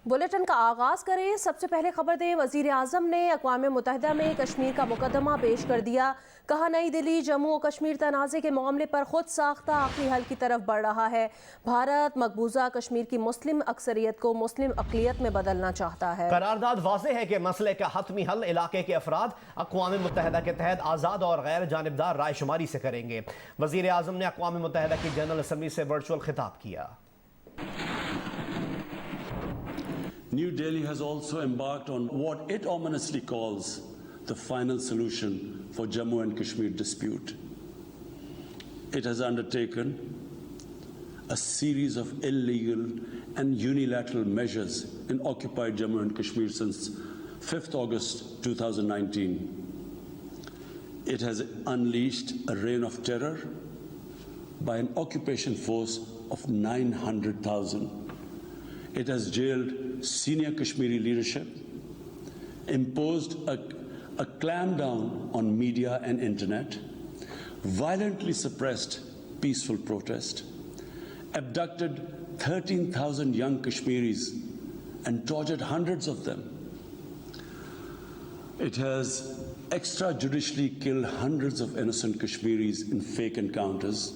Bulletin का आगाज करें। सबसे पहले खबर दें, वजीर आजम ने अक़वाम मुत्तहिदा में कश्मीर का मुकदमा पेश कर दिया। कहा, नई दिल्ली जम्मू और कश्मीर तनाज़े के मामले पर खुद साख्ता आखिरी हल की तरफ बढ़ रहा है। भारत मकबूजा कश्मीर की मुस्लिम अक्सरियत को मुस्लिम अक़लियत में बदलना चाहता है। करारदाद वाज़ेह है कि मसले का हतमी हल इलाके के अफराद अक़वाम मुत्तहिदा के तहत आज़ाद और गैर जानिबदार रायशुमारी से करेंगे। वजीर आजम ने अक़वाम मुत्तहिदा की जनरल असम्बली से वर्चुअल खिताब किया। New Delhi has also embarked on what it ominously calls the final solution for Jammu and Kashmir dispute. It has undertaken a series of illegal and unilateral measures in occupied Jammu and Kashmir since 5th August 2019. It has unleashed a reign of terror by an occupation force of 900,000. It has jailed senior Kashmiri leadership, imposed a clampdown on media and internet, violently suppressed peaceful protest, abducted 13,000 young Kashmiris and tortured hundreds of them. It has extrajudicially killed hundreds of innocent Kashmiris in fake encounters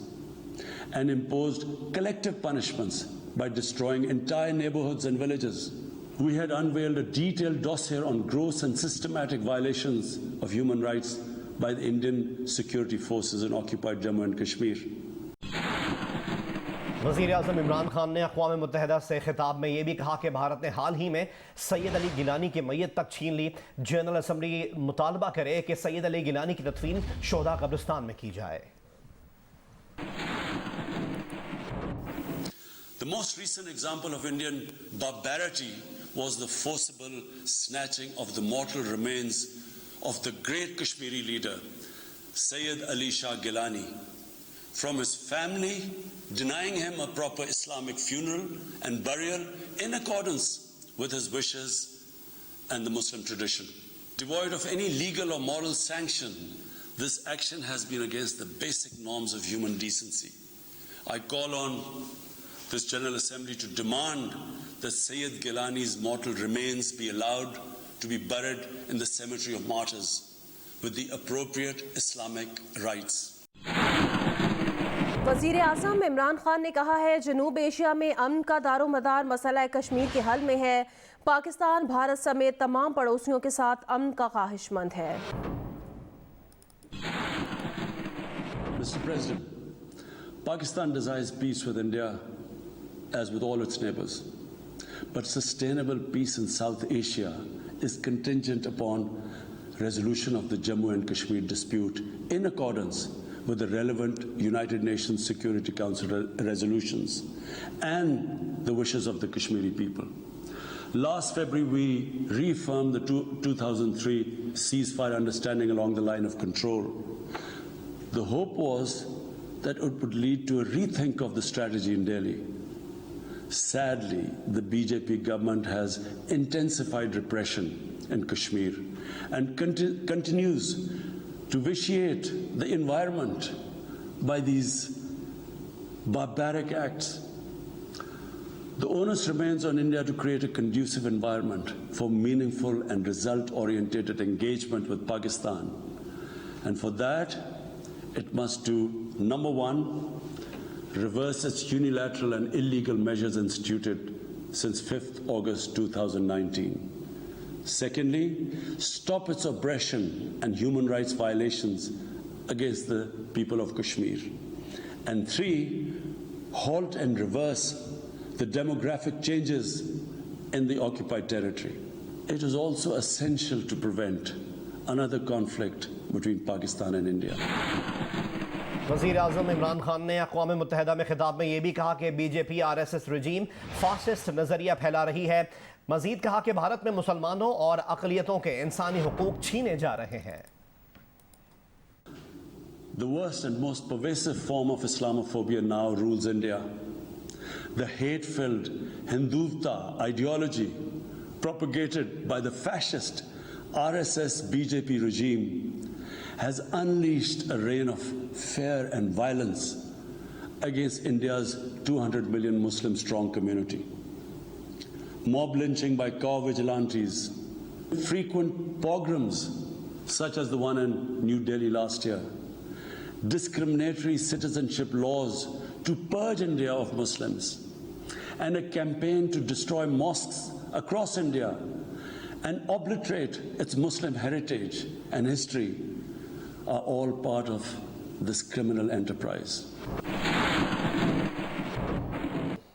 and imposed collective punishments by destroying entire neighborhoods and villages. We had unveiled a detailed dossier on gross and systematic violations of human rights by the Indian security forces in occupied Jammu and Kashmir. वज़ीर आज़म इमरान खान ने अक़वाम मुत्तहिदा से खिताब में यह भी कहा कि भारत ने हाल ही में सैयद अली गिलानी की मैयत तक छीन ली। जनरल असम्बली मुतालबा करे कि सैयद अली गिलानी की तदफीन शोहदा कब्रिस्तान में की जाए। The most recent example of Indian barbarity was the forcible snatching of the mortal remains of the great Kashmiri leader, Sayyid Ali Shah Gilani, from his family, denying him a proper Islamic funeral and burial in accordance with his wishes and the Muslim tradition. Devoid of any legal or moral sanction, this action has been against the basic norms of human decency. I call on this General Assembly to demand that Sayyid Gilani's mortal remains be allowed to be buried in the cemetery of martyrs with the appropriate Islamic rites. वज़ीर आज़म इमरान खान ने कहा है, जनूब Asia में अमन का दारोमदार मसला कश्मीर के हल में है। पाकिस्तान भारत समेत तमाम पड़ोसियों के साथ अमन का ख्वाहिशमंद है। Mr. President, Pakistan desires peace with India as with all its neighbors. But sustainable peace in South Asia is contingent upon resolution of the Jammu and Kashmir dispute in accordance with the relevant United Nations Security Council resolutions and the wishes of the Kashmiri people. Last February, we reaffirmed the 2003 ceasefire understanding along the line of control. The hope was that it would lead to a rethink of the strategy in Delhi. Sadly, the BJP government has intensified repression in Kashmir and continues to vitiate the environment by these barbaric acts. The onus remains on India to create a conducive environment for meaningful and result-oriented engagement with Pakistan. And for that, it must do, number one, reverse its unilateral and illegal measures instituted since 5th August 2019. Secondly, stop its oppression and human rights violations against the people of Kashmir. And three, halt and reverse the demographic changes in the occupied territory. It is also essential to prevent another conflict between Pakistan and India. वज़ीर आज़म इमरान खान ने अक़वाम मुत्तहिदा में खिताब में यह भी कहा कि BJP RSS रजीम fascist नज़रिया फैला रही है। मज़ीद कहा कि भारत में मुसलमानों और अक़लियतों के इंसानी हुकूक छीने जा रहे हैं। The worst and most pervasive form of Islamophobia now rules India. The hate-filled Hindutva ideology propagated by the fascist RSS BJP regime has unleashed a reign of fear and violence against India's 200 million Muslim strong community. mob lynching by car vigilantes, frequent pogroms such as the one in New Delhi last year, discriminatory citizenship laws to purge India of Muslims, and a campaign to destroy mosques across India and obliterate its Muslim heritage and history are all part of this criminal enterprise.